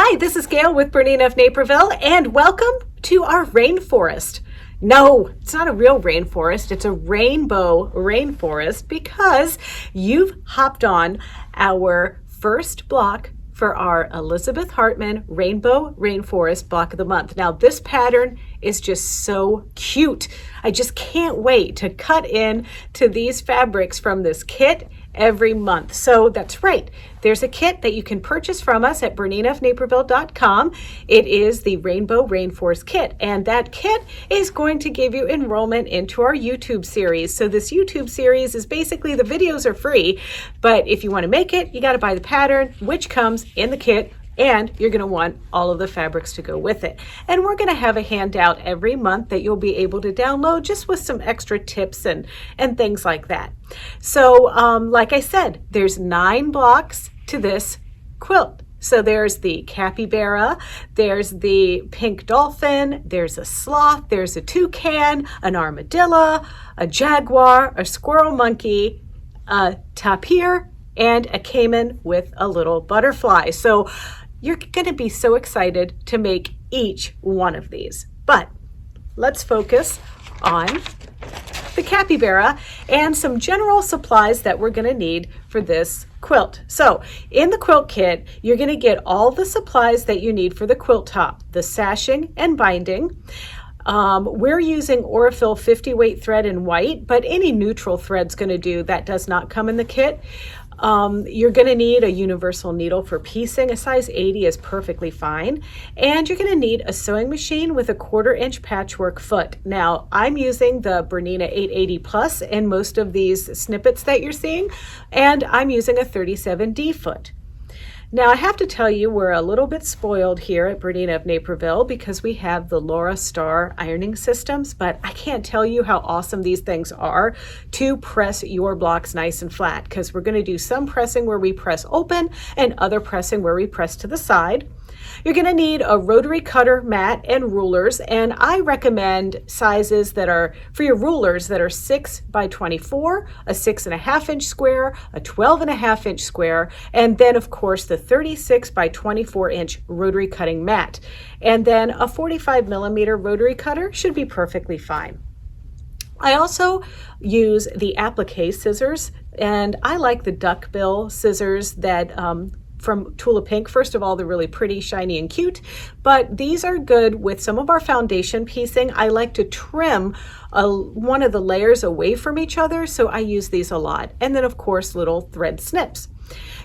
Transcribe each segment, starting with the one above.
Hi, this is Gayle with BERNINA of Naperville, and welcome to our rainforest. No, it's not a real rainforest. It's a rainbow rainforest because you've hopped on our first block for our Elizabeth Hartman Rainbow Rainforest Block of the Month. Now, this pattern is just so cute. I just can't wait to cut in to these fabrics from this kit every month. So that's right. There's a kit that you can purchase from us at BERNINAofNaperville.com. It is the Rainbow Rainforest Kit, and that kit is going to give you enrollment into our YouTube series. So this YouTube series is basically, the videos are free, but if you want to make it, you got to buy the pattern, which comes in the kit, and you're going to want all of the fabrics to go with it. And we're going to have a handout every month that you'll be able to download just with some extra tips and things like that. So like I said, there's 9 blocks to this quilt. So there's the capybara, there's the pink dolphin, there's a sloth, there's a toucan, an armadillo, a jaguar, a squirrel monkey, a tapir, and a caiman with a little butterfly. So you're going to be so excited to make each one of these. But let's focus on the capybara and some general supplies that we're going to need for this quilt. So in the quilt kit, you're going to get all the supplies that you need for the quilt top, the sashing and binding. We're using Aurifil 50 weight thread in white, but any neutral thread's going to do. That does not come in the kit. You're going to need a universal needle for piecing. A size 80 is perfectly fine. And you're going to need a sewing machine with a 1/4 inch patchwork foot. Now, I'm using the Bernina 880 Plus in most of these snippets that you're seeing, and I'm using a 37D foot. Now, I have to tell you, we're a little bit spoiled here at BERNINA of Naperville because we have the Laura Star ironing systems, but I can't tell you how awesome these things are to press your blocks nice and flat, because we're going to do some pressing where we press open and other pressing where we press to the side. You're going to need a rotary cutter mat and rulers, and I recommend sizes that are, for your rulers, that are 6 by 24, a 6.5 inch square, a 12.5 inch square, and then of course the 36 by 24 inch rotary cutting mat. And then a 45 millimeter rotary cutter should be perfectly fine. I also use the applique scissors, and I like the duckbill scissors that from Tula Pink. First of all, they're really pretty, shiny, and cute, but these are good with some of our foundation piecing. I like to trim one of the layers away from each other, so I use these a lot. And then, of course, little thread snips.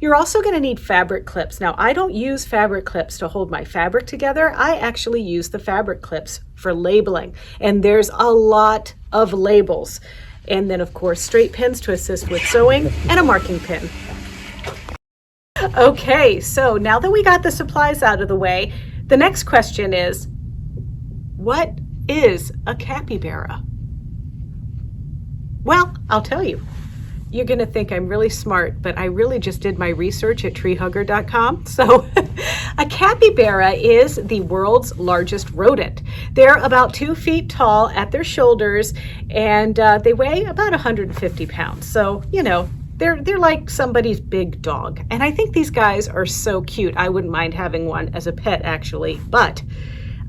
You're also going to need fabric clips. Now, I don't use fabric clips to hold my fabric together. I actually use the fabric clips for labeling, and there's a lot of labels. And then, of course, straight pins to assist with sewing, and a marking pin. Okay, so now that we got the supplies out of the way, the next question is, what is a capybara? Well, I'll tell you. You're going to think I'm really smart, but I really just did my research at treehugger.com. So a capybara is the world's largest rodent. They're about 2 feet tall at their shoulders, and they weigh about 150 pounds. So, you know, they're like somebody's big dog. And I think these guys are so cute. I wouldn't mind having one as a pet, actually, but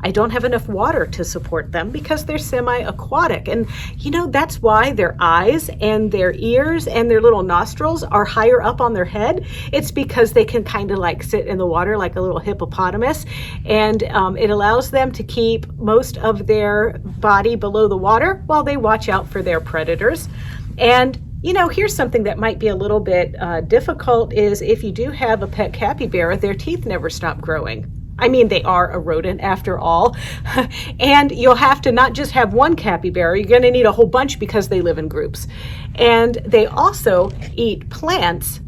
I don't have enough water to support them because they're semi-aquatic. And you know, that's why their eyes and their ears and their little nostrils are higher up on their head. It's because they can kind of like sit in the water like a little hippopotamus, and it allows them to keep most of their body below the water while they watch out for their predators. And you know, here's something that might be a little bit difficult is if you do have a pet capybara, their teeth never stop growing. I mean, they are a rodent after all. And you'll have to not just have one capybara, you're going to need a whole bunch because they live in groups. And they also eat plants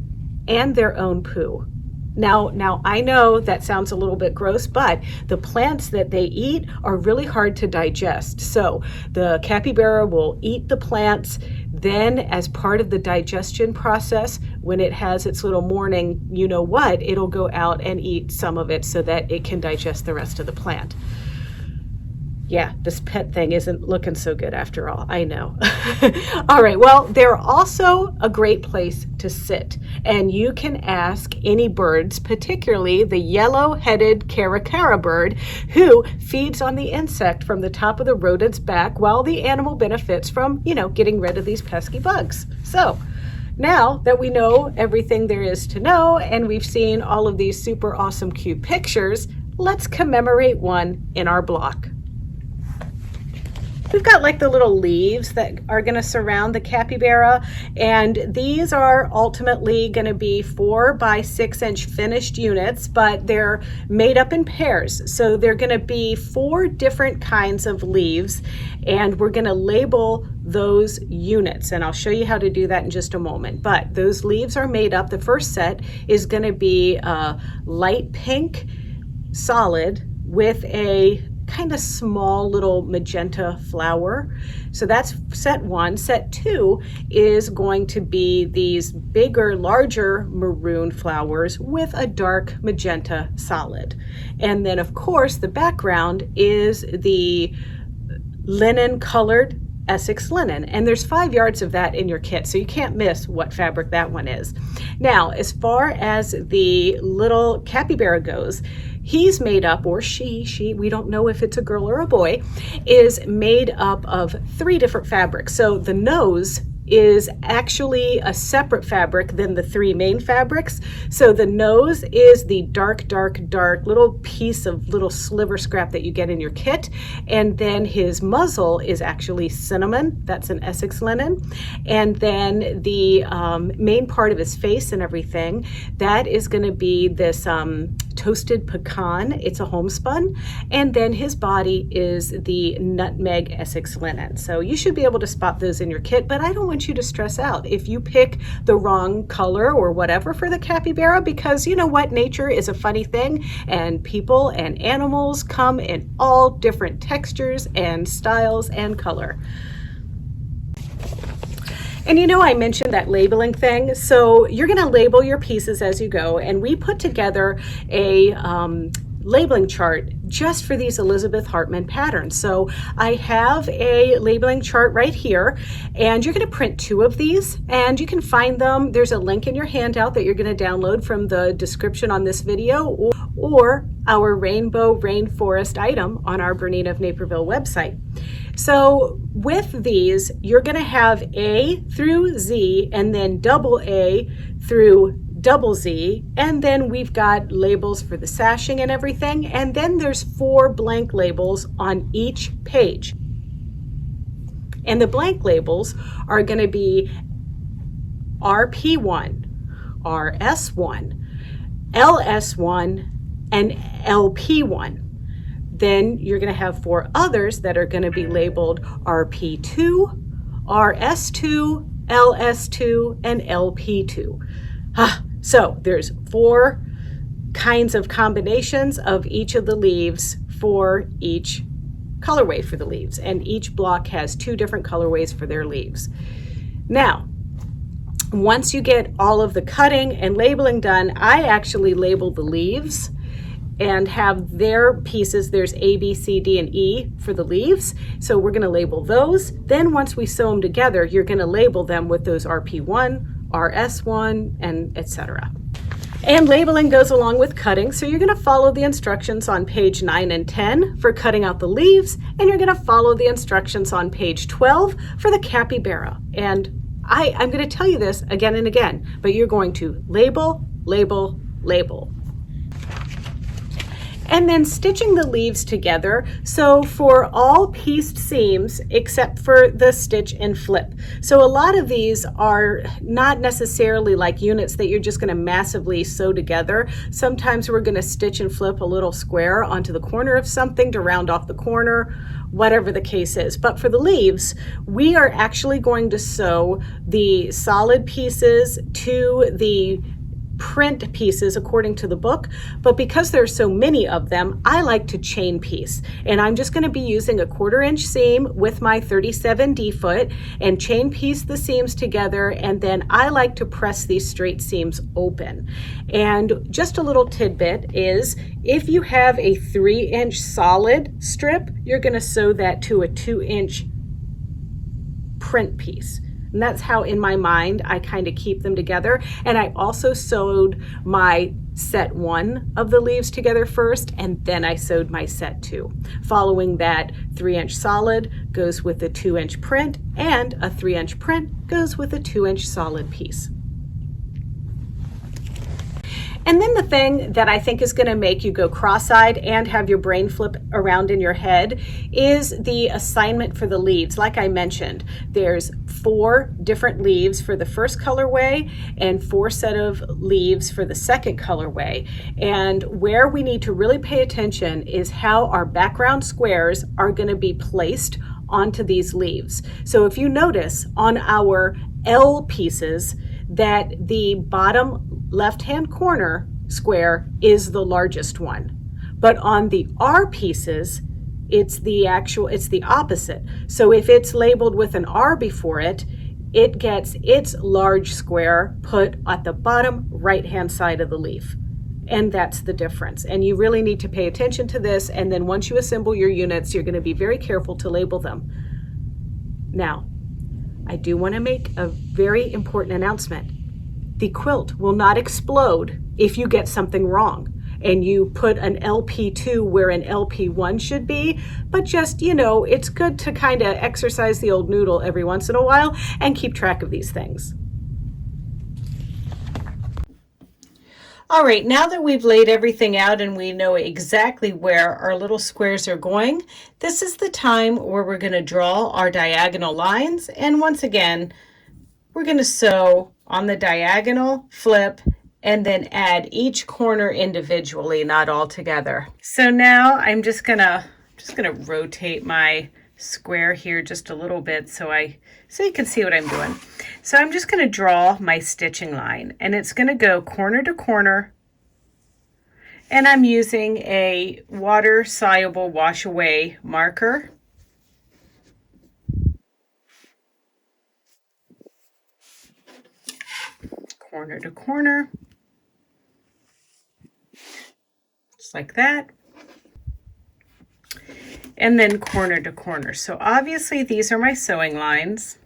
and their own poo. Now I know that sounds a little bit gross, but the plants that they eat are really hard to digest. So the capybara will eat the plants, then as part of the digestion process, when it has its little morning, you know what, it'll go out and eat some of it so that it can digest the rest of the plant. Yeah, this pet thing isn't looking so good after all. I know. All right. Well, they're also a great place to sit. And you can ask any birds, particularly the yellow-headed caracara bird, who feeds on the insect from the top of the rodent's back while the animal benefits from, getting rid of these pesky bugs. So now that we know everything there is to know and we've seen all of these super awesome cute pictures, let's commemorate one in our block. We've got like the little leaves that are going to surround the capybara, and these are ultimately going to be 4 by 6 inch finished units, but they're made up in pairs. So they're going to be 4 different kinds of leaves, and we're going to label those units, and I'll show you how to do that in just a moment. But those leaves are made up. The first set is going to be a light pink solid with a kind of small little magenta flower. So that's set 1. Set 2 is going to be these bigger, larger maroon flowers with a dark magenta solid. And then of course the background is the linen colored Essex linen, and there's 5 yards of that in your kit, so you can't miss what fabric that one is. Now, as far as the little capybara goes, he's made up, or she, we don't know if it's a girl or a boy, is made up of 3 different fabrics. So the nose is actually a separate fabric than the 3 main fabrics. So the nose is the dark little piece of little sliver scrap that you get in your kit. And then his muzzle is actually cinnamon. That's an Essex linen. And then the main part of his face and everything, that is going to be this toasted pecan. It's a homespun. And then his body is the nutmeg Essex linen. So you should be able to spot those in your kit, but I don't want you to stress out if you pick the wrong color or whatever for the capybara, because you know what, nature is a funny thing, and people and animals come in all different textures and styles and color. And I mentioned that labeling thing. So you're going to label your pieces as you go. And we put together a labeling chart just for these Elizabeth Hartman patterns. So I have a labeling chart right here, and you're going to print 2 of these, and you can find them. There's a link in your handout that you're going to download from the description on this video, or our rainbow rainforest item on our Bernina of Naperville website. So with these, you're going to have A through Z, and then double A through double Z, and then we've got labels for the sashing and everything, and then there's 4 blank labels on each page. And the blank labels are going to be RP1, RS1, LS1, and LP1. Then you're going to have 4 others that are going to be labeled RP2, RS2, LS2, and LP2. So there's 4 kinds of combinations of each of the leaves for each colorway for the leaves, and each block has 2 different colorways for their leaves. Now, once you get all of the cutting and labeling done, I actually label the leaves and have their pieces. There's A, B, C, D, and E for the leaves. So we're going to label those. Then once we sew them together, you're going to label them with those RP1, RS1, and etc. And labeling goes along with cutting. So you're going to follow the instructions on page 9 and 10 for cutting out the leaves, and you're going to follow the instructions on page 12 for the capybara. And I'm going to tell you this again and again, but you're going to label, label, label. And then stitching the leaves together. So for all pieced seams, except for the stitch and flip. So a lot of these are not necessarily like units that you're just going to massively sew together. Sometimes we're going to stitch and flip a little square onto the corner of something to round off the corner, whatever the case is. But for the leaves, we are actually going to sew the solid pieces to the print pieces according to the book, but because there's so many of them, I like to chain piece. And I'm just going to be using a 1/4 inch seam with my 37D foot and chain piece the seams together, and then I like to press these straight seams open. And just a little tidbit is, if you have a 3-inch solid strip, you're going to sew that to a 2-inch print piece. And that's how, in my mind, I kind of keep them together. And I also sewed my set 1 of the leaves together first, and then I sewed my set 2. Following that, 3-inch solid goes with a 2-inch print, and a 3-inch print goes with a 2-inch solid piece. And then the thing that I think is going to make you go cross-eyed and have your brain flip around in your head is the assignment for the leaves. Like I mentioned, there's 4 different leaves for the first colorway and 4 set of leaves for the second colorway. And where we need to really pay attention is how our background squares are going to be placed onto these leaves. So if you notice on our L pieces that the bottom left-hand corner square is the largest one, but on the R pieces, it's the opposite. So if it's labeled with an R before it, it gets its large square put at the bottom right-hand side of the leaf. And that's the difference. And you really need to pay attention to this. And then once you assemble your units, you're going to be very careful to label them. Now, I do want to make a very important announcement. The quilt will not explode if you get something wrong and you put an LP2 where an LP1 should be, but just, it's good to kind of exercise the old noodle every once in a while and keep track of these things. All right, now that we've laid everything out and we know exactly where our little squares are going, this is the time where we're going to draw our diagonal lines. And once again, we're going to sew on the diagonal, flip, and then add each corner individually, not all together. So now I'm just gonna rotate my square here just a little bit so you can see what I'm doing. So I'm just gonna draw my stitching line, and it's gonna go corner to corner, and I'm using a water-soluble wash-away marker. Corner to corner, just like that, and then corner to corner. So obviously these are my sewing lines.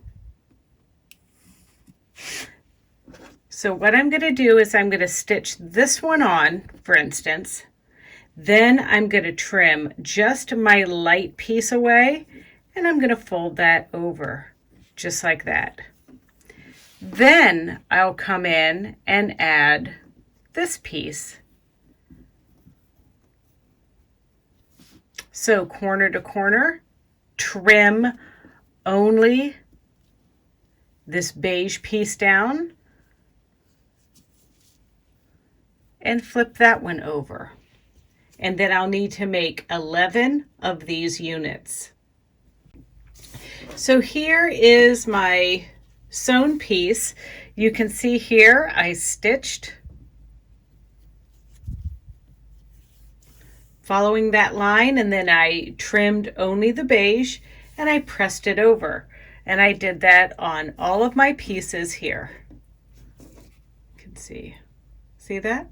So what I'm going to do is I'm going to stitch this one on, for instance, then I'm going to trim just my light piece away, and I'm going to fold that over just like that. Then I'll come in and add this piece. So corner to corner, trim only this beige piece down and flip that one over. And then I'll need to make 11 of these units. So here is my sewn piece. You can see here I stitched following that line, and then I trimmed only the beige and I pressed it over, and I did that on all of my pieces here. You can see that?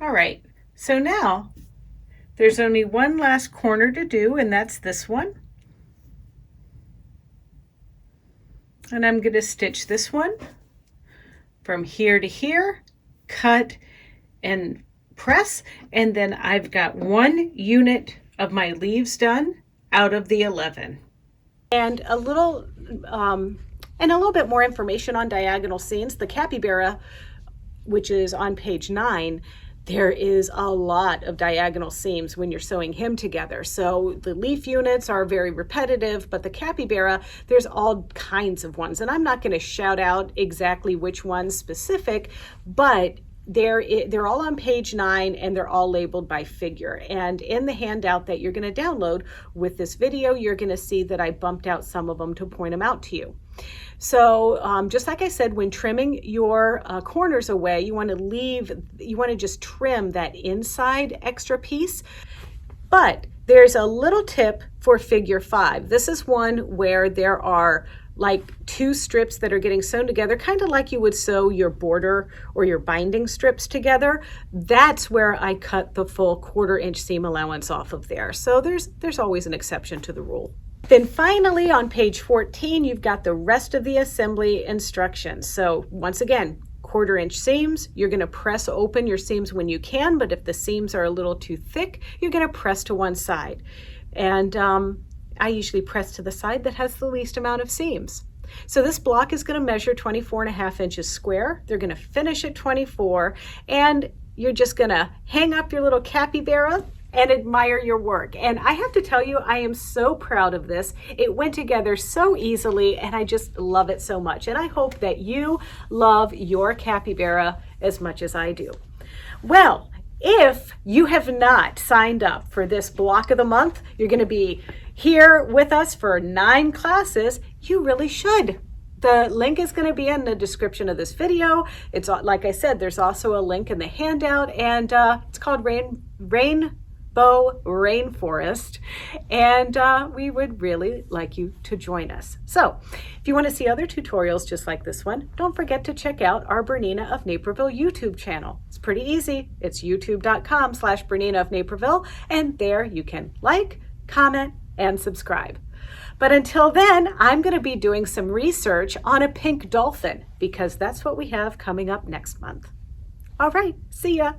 All right, so now there's only one last corner to do, and that's this one. And I'm going to stitch this one from here to here, cut and press, and then I've got 1 unit of my leaves done out of the 11. And a little bit more information on diagonal seams. The Capybara, which is on page 9, there is a lot of diagonal seams when you're sewing him together. So the leaf units are very repetitive, but the Capybara, there's all kinds of ones. And I'm not going to shout out exactly which one's specific, but they're all on page 9 and they're all labeled by figure. And in the handout that you're going to download with this video, you're going to see that I bumped out some of them to point them out to you. So just like I said, when trimming your corners away, you want to just trim that inside extra piece. But there's a little tip for figure 5. This is one where there are like 2 strips that are getting sewn together, kind of like you would sew your border or your binding strips together. That's where I cut the full 1/4 inch seam allowance off of there. So there's always an exception to the rule. Then finally on page 14, you've got the rest of the assembly instructions. So once again, 1/4 inch seams, you're going to press open your seams when you can, but if the seams are a little too thick, you're going to press to one side. And I usually press to the side that has the least amount of seams. So this block is going to measure 24.5 inches square. They're going to finish at 24, and you're just going to hang up your little capybara and admire your work. And I have to tell you, I am so proud of this. It went together so easily, and I just love it so much. And I hope that you love your capybara as much as I do. Well, if you have not signed up for this block of the month, you're going to be here with us for 9 classes. You really should. The link is going to be in the description of this video. It's like I said, there's also a link in the handout, and it's called Rainforest, and we would really like you to join us. So if you want to see other tutorials just like this one, don't forget to check out our Bernina of Naperville YouTube channel. It's pretty easy. It's youtube.com/Bernina of Naperville, and there you can like, comment, and subscribe. But until then, I'm going to be doing some research on a pink dolphin because that's what we have coming up next month. All right, see ya.